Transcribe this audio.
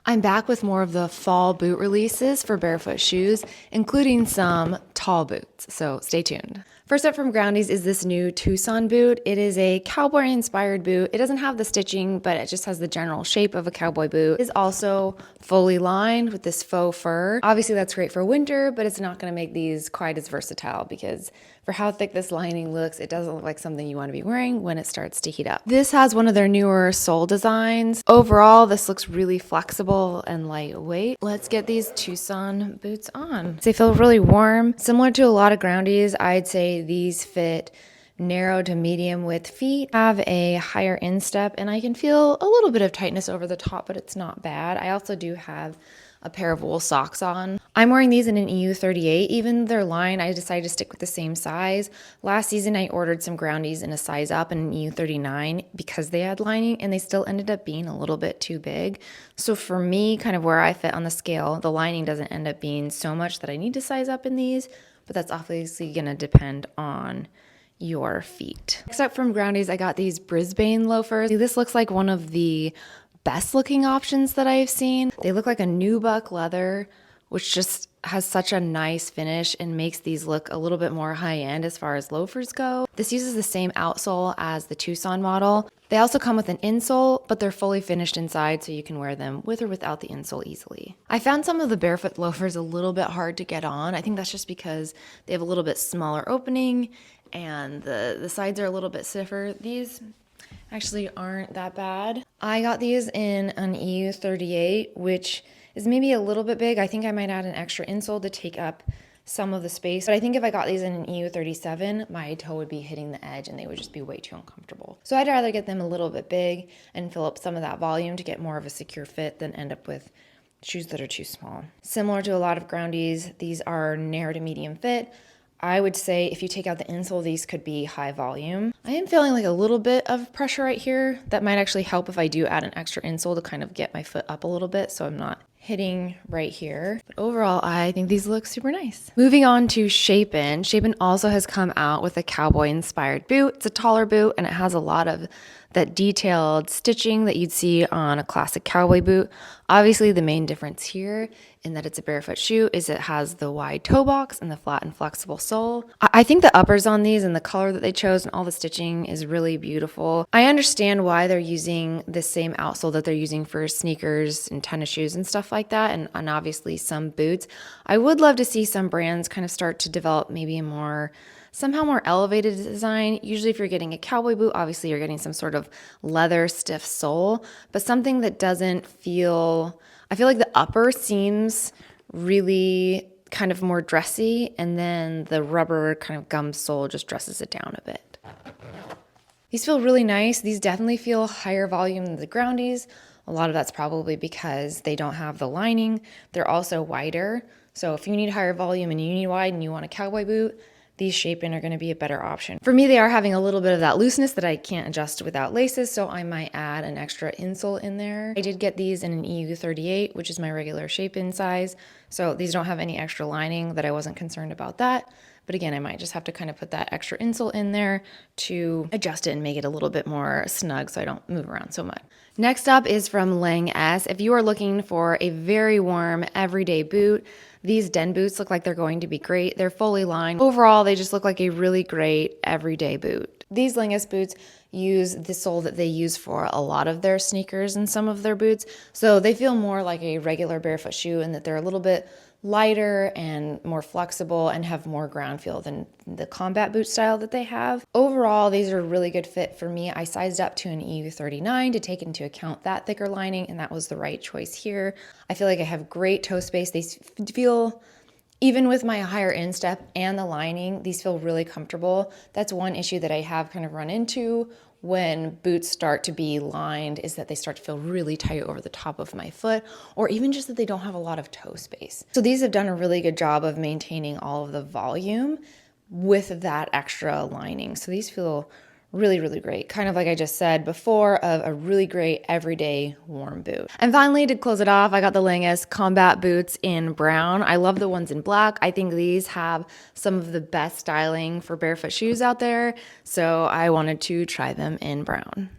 I'm back with more of the fall boot releases for Barefoot Shoes, including some tall boots, so stay tuned. First up from Groundies is this new Tucson boot. It is a cowboy inspired boot. It doesn't have the stitching, but it just has the general shape of a cowboy boot. It is also fully lined with this faux fur. Obviously that's great for winter, but it's not gonna make these quite as versatile because for how thick this lining looks, it doesn't look like something you wanna be wearing when it starts to heat up. This has one of their newer sole designs. Overall, this looks really flexible and lightweight. Let's get these Tucson boots on. They feel really warm. Similar to a lot of Groundies, I'd say these fit narrow to medium width feet, have a higher instep, and I can feel a little bit of tightness over the top, but it's not bad. I also do have a pair of wool socks on. I'm wearing these in an EU38. Even their line, I decided to stick with the same size. Last season, I ordered some Groundies in a size up in an EU39 because they had lining, and they still ended up being a little bit too big. So for me, kind of where I fit on the scale, the lining doesn't end up being so much that I need to size up in these, but that's obviously gonna depend on your feet. Next up from Groundies, I got these Brisbane loafers. This looks like one of the best looking options that I've seen. They look like a nubuck leather, which just has such a nice finish and makes these look a little bit more high end as far as loafers go. This uses the same outsole as the Tucson model. They also come with an insole, but they're fully finished inside so you can wear them with or without the insole easily. I found some of the barefoot loafers a little bit hard to get on. I think that's just because they have a little bit smaller opening and the sides are a little bit stiffer. These actually aren't that bad. I got these in an EU38, which is maybe a little bit big. I think I might add an extra insole to take up some of the space. But I think if I got these in an EU37, my toe would be hitting the edge and they would just be way too uncomfortable. So I'd rather get them a little bit big and fill up some of that volume to get more of a secure fit than end up with shoes that are too small. Similar to a lot of Groundies, these are narrow to medium fit. I would say if you take out the insole, these could be high volume. I am feeling like a little bit of pressure right here. That might actually help if I do add an extra insole to kind of get my foot up a little bit so I'm not hitting right here. But overall, I think these look super nice. Moving on to Shapen. Shapen also has come out with a cowboy inspired boot. It's a taller boot and it has a lot of that detailed stitching that you'd see on a classic cowboy boot. Obviously, the main difference here in that it's a barefoot shoe is it has the wide toe box and the flat and flexible sole. I think the uppers on these and the color that they chose and all the stitching is really beautiful. I understand why they're using the same outsole that they're using for sneakers and tennis shoes and stuff like that, and obviously some boots. I would love to see some brands kind of start to develop maybe a somehow more elevated design. Usually if you're getting a cowboy boot, obviously you're getting some sort of leather stiff sole, but something that doesn't feel, I feel like the upper seems really kind of more dressy and then the rubber kind of gum sole just dresses it down a bit. These feel really nice. These definitely feel higher volume than the Groundies. A lot of that's probably because they don't have the lining. They're also wider. So if you need higher volume and you need wide and you want a cowboy boot, these Shapen are going to be a better option. For me, they are having a little bit of that looseness that I can't adjust without laces, so I might add an extra insole in there. I did get these in an EU38, which is my regular Shapen size, so these don't have any extra lining that I wasn't concerned about that. But again, I might just have to kind of put that extra insole in there to adjust it and make it a little bit more snug so I don't move around so much. Next up is from Lang S. If you are looking for a very warm everyday boot, these Den boots look like they're going to be great. They're fully lined. Overall, they just look like a really great everyday boot. These Lang S boots use the sole that they use for a lot of their sneakers and some of their boots. So they feel more like a regular barefoot shoe in that they're a little bit lighter and more flexible and have more ground feel than the combat boot style that they have. Overall, these are a really good fit for me. I sized up to an EU39 to take into account that thicker lining, and that was the right choice here. I feel like I have great toe space. They feel, even with my higher instep and the lining, these feel really comfortable. That's one issue that I have kind of run into when boots start to be lined, is that they start to feel really tight over the top of my foot, or even just that they don't have a lot of toe space. So these have done a really good job of maintaining all of the volume with that extra lining. So these feel really, really great. Kind of like I just said before, of a really great everyday warm boot. And finally, to close it off, I got the Lang S combat boots in brown. I love the ones in black. I think these have some of the best styling for barefoot shoes out there. So I wanted to try them in brown.